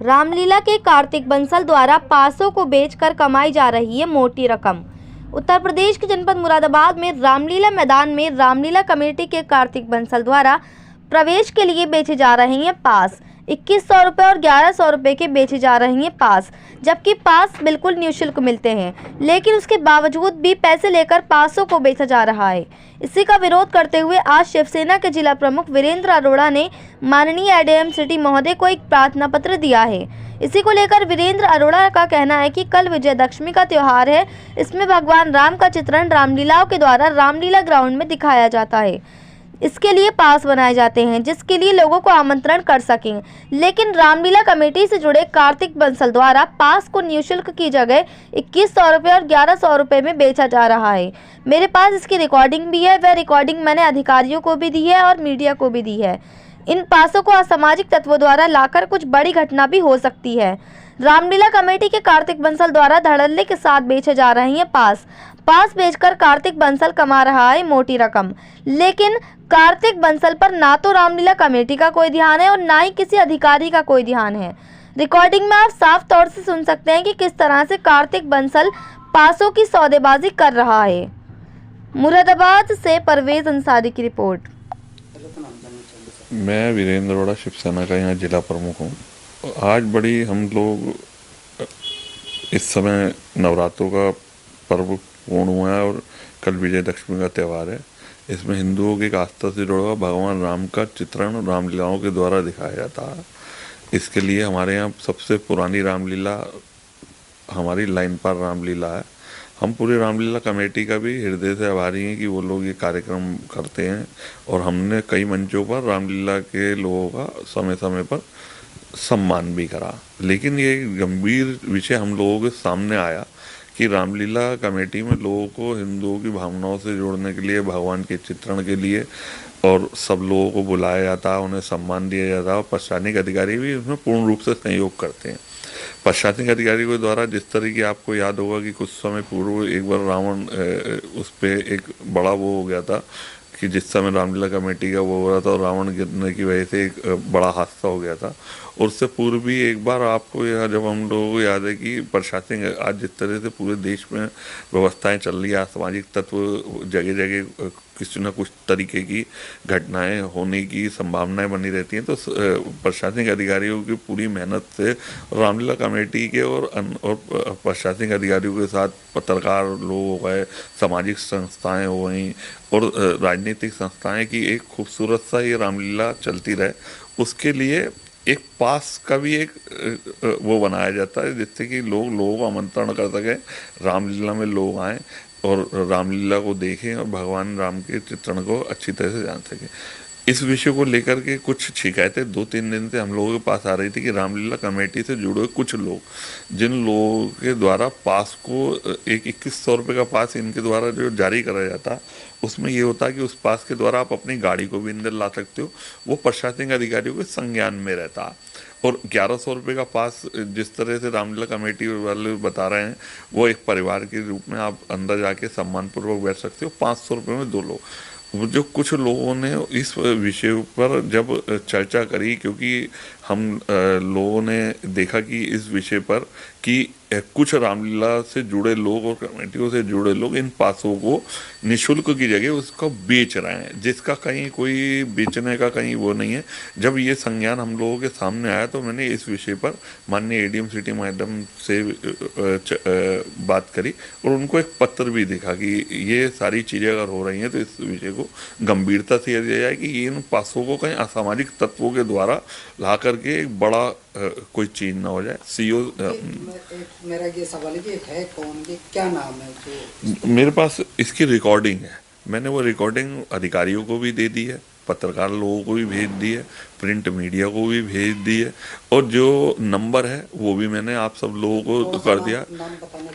रामलीला के कार्तिक बंसल द्वारा पासों को बेचकर कमाई जा रही है मोटी रकम। उत्तर प्रदेश के जनपद मुरादाबाद में रामलीला मैदान में रामलीला कमेटी के कार्तिक बंसल द्वारा प्रवेश के लिए बेचे जा रहे हैं पास। 2100 रुपये और 1100 रुपये के बेचे जा रहे हैं पास, जबकि पास बिल्कुल निःशुल्क मिलते हैं, लेकिन उसके बावजूद भी पैसे लेकर पासों को बेचा जा रहा है। इसी का विरोध करते हुए आज शिवसेना के जिला प्रमुख वीरेंद्र अरोड़ा ने माननीय एडीएम सिटी महोदय को एक प्रार्थना पत्र दिया है। इसी को लेकर वीरेंद्र अरोड़ा का कहना है कि कल विजयदशमी का त्यौहार है, इसमें भगवान राम का चित्रण रामलीलाओं के द्वारा रामलीला ग्राउंड में दिखाया जाता है। इसके लिए पास बनाए जाते हैं जिसके लिए लोगों को आमंत्रण कर सकें, लेकिन रामलीला कमेटी से जुड़े कार्तिक बंसल द्वारा पास को निःशुल्क की जगह 2100 रुपये और 1100 रुपये में बेचा जा रहा है। मेरे पास इसकी रिकॉर्डिंग भी है, वह रिकॉर्डिंग मैंने अधिकारियों को भी दी है और मीडिया को भी दी है। इन पासों को असामाजिक तत्वों द्वारा लाकर कुछ बड़ी घटना भी हो सकती है। रामलीला कमेटी के कार्तिक बंसल द्वारा धड़ल्ले के साथ बेचे जा रहे हैं पास बेचकर कार्तिक बंसल कमा रहा है मोटी रकम, लेकिन कार्तिक बंसल पर ना तो रामलीला कमेटी का कोई ध्यान है और ना ही किसी अधिकारी का कोई ध्यान है। रिकॉर्डिंग में आप साफ तौर से सुन सकते हैं कि किस तरह से कार्तिक बंसल पासों की सौदेबाजी कर रहा है। मुरादाबाद से परवेज अंसारी की रिपोर्ट। मैं वीरेंद्र अरोड़ा शिवसेना का यहाँ जिला प्रमुख हूँ। आज बड़ी हम लोग इस समय नवरात्रों का पर्व पूर्ण हुआ है और कल विजयदशमी का त्यौहार है। इसमें हिंदुओं की आस्था से जुड़ा हुआ भगवान राम का चित्रण रामलीलाओं के द्वारा दिखाया जाता है। इसके लिए हमारे यहाँ सबसे पुरानी रामलीला हमारी लाइन पर रामलीला है। हम पूरे रामलीला कमेटी का भी हृदय से आभारी हैं कि वो लोग ये कार्यक्रम करते हैं और हमने कई मंचों पर रामलीला के लोगों का समय समय पर सम्मान भी करा। लेकिन ये गंभीर विषय हम लोगों के सामने आया कि रामलीला कमेटी में लोगों को हिंदुओं की भावनाओं से जोड़ने के लिए, भगवान के चित्रण के लिए और सब लोगों को बुलाया जाता है, उन्हें सम्मान दिया जाता है और प्रशासनिक अधिकारी भी इसमें पूर्ण रूप से सहयोग करते हैं। प्रशासनिक अधिकारियों के द्वारा जिस तरह की आपको याद होगा कि कुछ समय पूर्व एक बार रावण उस पर एक बड़ा वो हो गया था कि जिस समय रामलीला कमेटी का वो हो रहा था और रावण गिरने की वजह से एक बड़ा हादसा हो गया था। और उससे पूर्व भी एक बार आपको यह जब हम लोगों को याद है कि प्रशासन आज जिस तरह से पूरे देश में व्यवस्थाएं चल रही है, सामाजिक तत्व जगह जगह किसी न कुछ तरीके की घटनाएं होने की संभावनाएं बनी रहती हैं, तो प्रशासनिक अधिकारियों की पूरी मेहनत से रामलीला कमेटी के और प्रशासनिक अधिकारियों के साथ पत्रकार लोग हो गए, सामाजिक संस्थाएं हो गई और राजनीतिक संस्थाएं की एक खूबसूरत सा ये रामलीला चलती रहे। उसके लिए एक पास का भी एक वो बनाया जाता है जिससे कि लोगों को आमंत्रण कर सकें, रामलीला में लोग आएँ और रामलीला को देखें और भगवान राम के चित्रण को अच्छी तरह से जान सकें। इस विषय को लेकर के कुछ शिकायतें 2-3 दिन से हम लोगों के पास आ रही थी कि रामलीला कमेटी से जुड़े हुए कुछ लोग, जिन लोगों के द्वारा पास को एक 2100 रुपये का पास इनके द्वारा जो जारी कराया जाता है, उसमें ये होता है कि उस पास के द्वारा आप अपनी गाड़ी को भी अंदर ला सकते हो, वो प्रशासनिक अधिकारियों के संज्ञान में रहता है। और 1100 रुपये का पास जिस तरह से रामलीला कमेटी वाले बता रहे हैं, वो एक परिवार के रूप में आप अंदर जाके सम्मानपूर्वक बैठ सकते हो। 500 रुपये में 2 लोग। जो कुछ लोगों ने इस विषय पर जब चर्चा करी, क्योंकि हम लोगों ने देखा कि इस विषय पर कि कुछ रामलीला से जुड़े लोग और कमेटियों से जुड़े लोग इन पासों को निःशुल्क की जगह उसको बेच रहे हैं, जिसका कहीं कोई बेचने का कहीं वो नहीं है। जब ये संज्ञान हम लोगों के सामने आया तो मैंने इस विषय पर माननीय एडीएम सिटी मैडम से बात करी और उनको एक पत्र भी देखा कि ये सारी चीज़ें अगर हो रही हैं तो इस विषय को गंभीरता से लिया जाए कि इन पासों को कहीं असामाजिक तत्वों के द्वारा ला करके एक बड़ा कोई चीज ना हो जाए। सीओ मेरा ये सवाल है कि है कौन, ये क्या नाम है जो मेरे पास इसकी रिकॉर्डिंग है। मैंने वो रिकॉर्डिंग अधिकारियों को भी दे दी है, पत्रकार लोगों को भी भेज दी है, प्रिंट मीडिया को भी भेज दी है और जो नंबर है वो भी मैंने आप सब लोगों को कर दिया।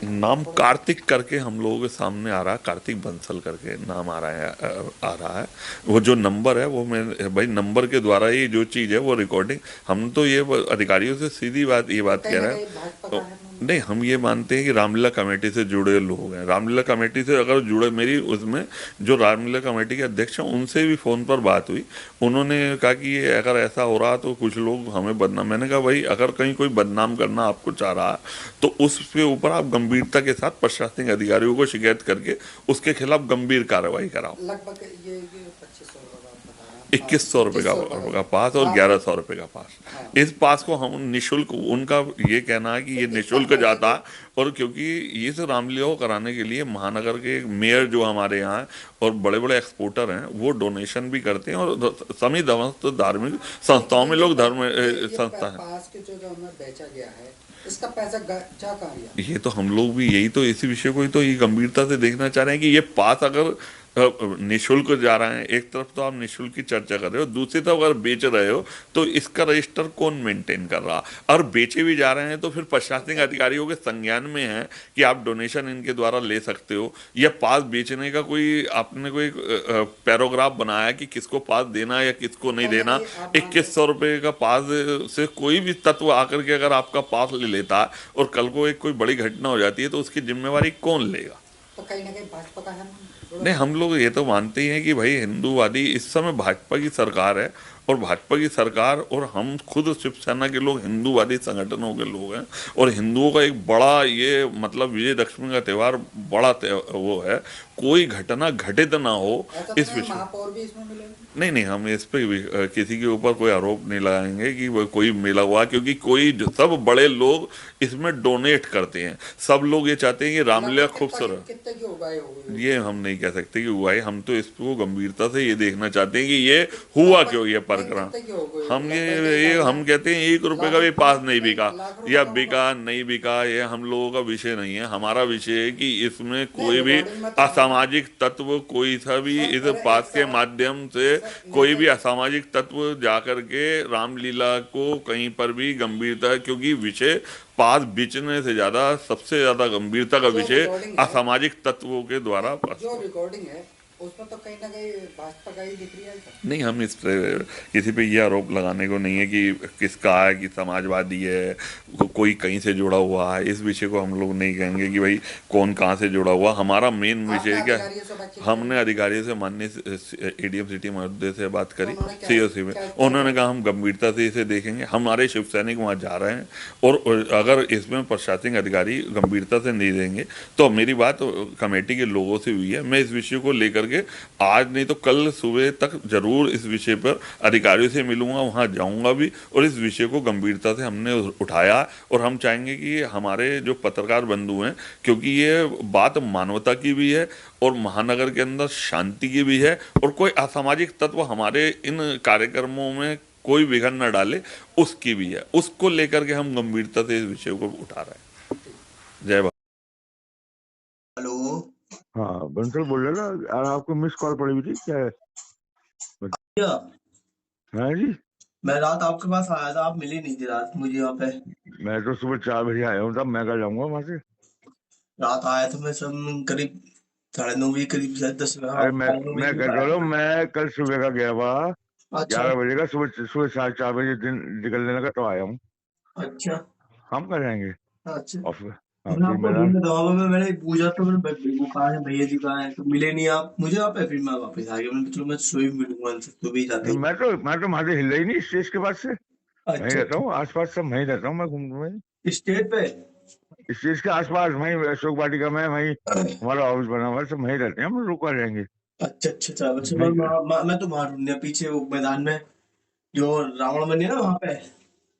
नाम कार्तिक करके हम लोगों के सामने आ रहा है, कार्तिक बंसल करके नाम आ रहा है। वो जो नंबर है वो मैं भाई नंबर के द्वारा ही जो चीज़ है वो रिकॉर्डिंग, हम तो ये अधिकारियों से सीधी ये बात कह रहे हैं। नहीं, हम ये मानते हैं कि रामलीला कमेटी से जुड़े लोग हैं। रामलीला कमेटी से अगर जुड़े, मेरी उसमें जो रामलीला कमेटी के अध्यक्ष हैं उनसे भी फ़ोन पर बात हुई। उन्होंने कहा कि ये अगर अगर ऐसा हो रहा तो कुछ लोग हमें बदनाम, मैंने कहा भाई अगर कहीं कोई बदनाम करना आपको चाह रहा है तो उसके ऊपर आप गंभीरता के साथ प्रशासनिक अधिकारियों को शिकायत करके उसके खिलाफ गंभीर कार्रवाई कराओ। लगभग ये 2500 का आप बता रहे हैं, 2100 रुपये का पास और हाँ 1100 रुपये का पास। हाँ। इस पास को हम निशुल्क, उनका ये कहना है कि ये निशुल्क जाता है, और क्योंकि ये तो रामलीला को कराने के लिए महानगर के मेयर जो हमारे यहाँ हैं और बड़े बड़े एक्सपोर्टर हैं वो डोनेशन भी करते हैं, और सभी धार्मिक संस्थाओं में लोग धर्म संस्था है। पास के जो हमें बेचा गया है इसका पैसा जा कहाँ गया? ये तो हम लोग भी यही तो इसी विषय को ही तो ये गंभीरता से देखना चाह रहे हैं कि ये पास अगर निशुल्क जा रहे हैं, एक तरफ तो आप निशुल्क की चर्चा कर रहे हो, दूसरी तरफ अगर बेच रहे हो तो इसका रजिस्टर कौन मेंटेन कर रहा, और बेचे भी जा रहे हैं तो फिर प्रशासनिक अधिकारियों के संज्ञान में है कि आप डोनेशन इनके द्वारा ले सकते हो, या पास बेचने का कोई आपने कोई पैराग्राफ बनाया कि किसको पास देना है या किसको नहीं देना। 2100 रुपये का पास से कोई भी तत्व आकर के अगर आपका पास ले लेता है और कल को एक कोई बड़ी घटना हो जाती है तो उसकी जिम्मेवारी कौन लेगा? तो कहीं ना कहीं भाजपा का है। नहीं, हम लोग ये तो मानते ही हैं कि भाई हिंदूवादी, इस समय भाजपा की सरकार है और भाजपा की सरकार और हम खुद शिवसेना के लोग हिंदूवादी संगठनों के लोग हैं, और हिंदुओं का एक बड़ा ये मतलब विजयदशमी का त्यौहार बड़ा वो है, कोई घटना घटित ना हो इस विषय। महापौर भी इसमें मिलेंगे? नहीं, हम इस पे भी किसी के ऊपर कोई आरोप नहीं लगाएंगे कि वो कोई मिला हुआ, क्योंकि कोई सब बड़े लोग इसमें डोनेट करते हैं, सब लोग ये चाहते हैं कि रामलीला खूबसूरत। कितने की उगाई होगी ये हम नहीं कह सकते कि हुआ है, हम तो इसको गंभीरता से ये देखना चाहते हैं कि ये हुआ क्यों ये प्रकरण। हम ये हम कहते हैं 1 रुपए का भी पास नहीं बिका या बिका नहीं बिका, ये हम लोगों का विषय नहीं है। हमारा विषय है कि इसमें कोई भी असामाजिक तत्व, कोई सा भी इस पास के माध्यम से कोई भी असामाजिक तत्व जाकर के रामलीला को कहीं पर भी गंभीरता, क्योंकि विषय पास बेचने से ज्यादा सबसे ज्यादा गंभीरता का विषय असामाजिक तत्वों के द्वारा। जो रिकॉर्डिंग है उसमें तो कहीं ना कहीं भाजपा का ही दिख रही है। नहीं, हम इस पे किसी पे ये आरोप लगाने को नहीं है कि किसका है, कि समाजवादी है, कोई कहीं से जुड़ा हुआ है, इस विषय को हम लोग नहीं कहेंगे कि भाई कौन कहाँ से जुड़ा हुआ। हमारा मेन विषय क्या, हमने अधिकारियों से, माननीय एडीएम सिटी महोदय से बात करी, सीओसी में, उन्होंने कहा हम गंभीरता से इसे देखेंगे, हमारे शिव सैनिक वहाँ जा रहे हैं, और अगर इसमें प्रशासनिक अधिकारी गंभीरता से नहीं देंगे तो मेरी बात कमेटी के लोगों से हुई है, मैं इस विषय को लेकर के आज नहीं तो कल सुबह तक जरूर इस विषय पर अधिकारियों से मिलूंगा, वहां जाऊंगा भी, और इस विषय को गंभीरता से हमने उठाया। और हम चाहेंगे कि हमारे जो पत्रकार बंधु हैं, क्योंकि ये बात मानवता की भी है और महानगर के अंदर शांति की भी है, और कोई असामाजिक तत्व हमारे इन कार्यक्रमों में कोई विघन न डाले उसकी भी है, उसको लेकर के हम गंभीरता से इस विषय को उठा रहे हैं। जय भारत। हेलो, हाँ बंसल बोल रहे ना यार, आपको मिस कॉल पड़ी हुई थी क्या है? क्या हाँ जी, मैं रात आपके पास आया था, आप मिले नहीं थे रात मुझे यहाँ पे। मैं तो सुबह 4 बजे आया हूँ, तब मैं कल जाऊंगा वहां से। रात आया था मैं सब करीब 9:30 करीब, 10 अरे मैं कह रहा हूँ, मैं कल सुबह का गया हुआ अच्छा 11 बजे का, सुबह 4:30 बजे दिन निकलने लगा तो आया हूँ। अच्छा हम कर जाएंगे अच्छा। ऑफिस। हाँ मैं फिर आपको मैदान, ढूंढ रहा था, मैंने पूछा तो मेरे वो कहाँ है, भैया जी कहाँ है, तो मिले नहीं आप मुझे यहाँ पे। फिर मैं वापस आ गया, मैंने चलो मैं सुबह भी मिलूंगा उनसे, सुबह ही जाते नहीं ही। मैं तो वहां से हिल ही नहीं स्टेज के बाद से, वहीं अच्छा रहता हूँ आसपास, सब वहीं रहता हूँ मैं, घूम स्टेट पे। स्टेज के आसपास, वहीं अशोक वाटिका में, वहीं हमारा ऑफिस बना हुआ है, सब वहीं रहते हैं हम, रुक कर जाएंगे। अच्छा अच्छा अच्छा अच्छा। मैं तो वहां ढूंढने पीछे वो मैदान में जो रावण बने ना वहां पे,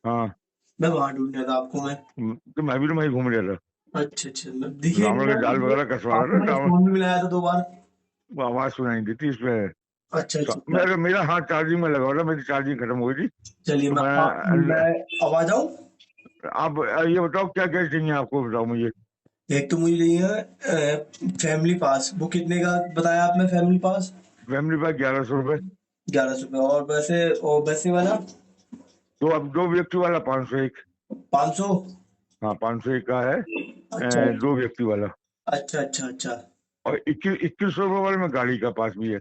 हाँ मैं वहां ढूंढ रहा था आपको मैं। तो मैं भी तो वहीं घूम रहा था, अच्छा अच्छा, मैं दिखे रावण के जाल वगैरह कसवा रहा आपको, था। मैंने रावण फोन भी मिलाया था 2 बार। वो आवाज सुनाई दी थी इसमें। अच्छा अच्छा अच्छा। मेरा हाथ चार्जिंग में लगा हुआ था, मेरी चार्जिंग खत्म हो गई थी चलिए तो मैं अब आ जाऊं। आप ये बताओ क्या क्या चाहिए आपको, बताओ मुझे। एक तो मुझे चाहिए फैमिली पास, वो कितने का बताया आपने फैमिली पास? फैमिली पैक 1100 रुपए। 1100 रुपये। और वैसे वाला तो अब 2 व्यक्ति वाला 501। 500। हाँ 501 का है, अच्छा 2 व्यक्ति वाला। अच्छा अच्छा अच्छा और 2100 रुपये वाले में गाड़ी का पास भी है।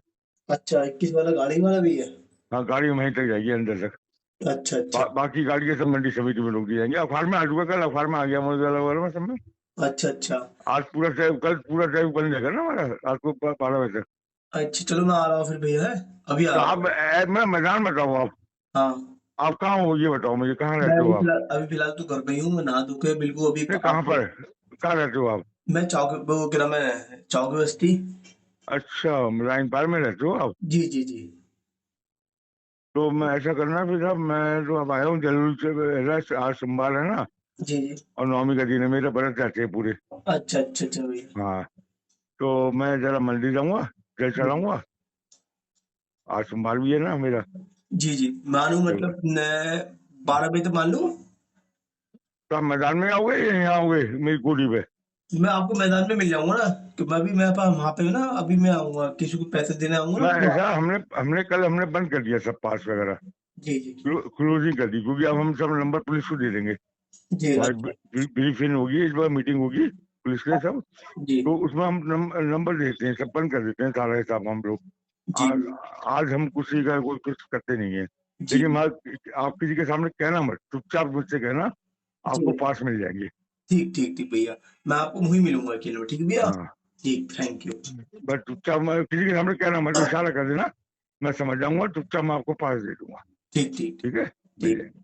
अच्छा 21 वाला गाड़ी वाला भी है। हाँ गाड़ी वहीं तक जाएगी अंदर तक। अच्छा अच्छा बाकी गाड़ी के सब मंडी समिति में रोक दी जाएंगे। अखबार में आ चुका, कल अखबार में आ गया मुझे वगैरह में सब में। अच्छा अच्छा आज पूरा टाइम, कल पूरा टाइम बन जाएगा ना हमारा, रात को 12 बजे तक। अच्छा। चलो मैं आ रहा हूँ फिर भैया, है अभी आ तो रहा आप हूँ। मैं मैदान बताऊँ आप? हाँ आप कहाँ हो ये बताओ मुझे, कहाँ मैं रहते हो आप? अभी फिलहाल तो घर पे ही हूँ, मैं नहा धो के बिल्कुल अभी नहीं कहाँ पर, कहाँ रहते हो आप? मैं चौक वो क्या नाम है, चौक बस्ती। अच्छा, लाइन पार में रहते हो आप? जी जी जी। तो मैं ऐसा करना फिर साहब, मैं तो अब आया हूँ जरूर से, आज सोमवार है ना, जी जी। और नवमी का दिन है, मेरे व्रत जाते हैं पूरे। अच्छा अच्छा अच्छा भैया। हाँ, तो मैं जरा मंदिर जाऊंगा, जल जी चढ़ाऊंगा, आज सोमवार भी है ना मेरा। जी जी। मानू तो, मतलब 12 बजे तक मान लूँ। तो आप मैदान में आओगे या यहाँ आओगे मेरी कुटी पे? मैं आपको मैदान में मिल जाऊंगा ना, कि मैं भी मेरे पास वहां पे हूँ ना, अभी मैं आऊंगा, किसी को पैसे देने आऊंगा ना मैं तो ऐसा, हमने हमने कल हमने बंद कर दिया सब पास वगैरह, जी जी क्लोजिंग कर दी, क्योंकि अब हम सब नंबर पुलिस को दे देंगे। जी। हमारी अच्छा। ब्रीफिंग होगी, इस बार मीटिंग होगी पुलिस के सब, जी तो उसमें हम नंबर देते हैं, सब बंद कर देते हैं सारा हिसाब हम लोग। जी आज आज हम किसी का कोई कुछ करते नहीं है। जी लेकिन आप किसी के सामने कहना मत, चुपचाप मुझसे कहना, जी। आपको पास मिल जाएंगे। ठीक ठीक ठीक भैया, मैं आपको वहीं मिलूंगा अकेले में, ठीक है भैया। हाँ, ठीक, थैंक यू। बस चुपचाप किसी के सामने कहना मत, इशारा कर देना, मैं समझ जाऊंगा, चुपचाप मैं आपको पास दे दूंगा। ठीक ठीक ठीक है, मिल ठीक। जाएंगे।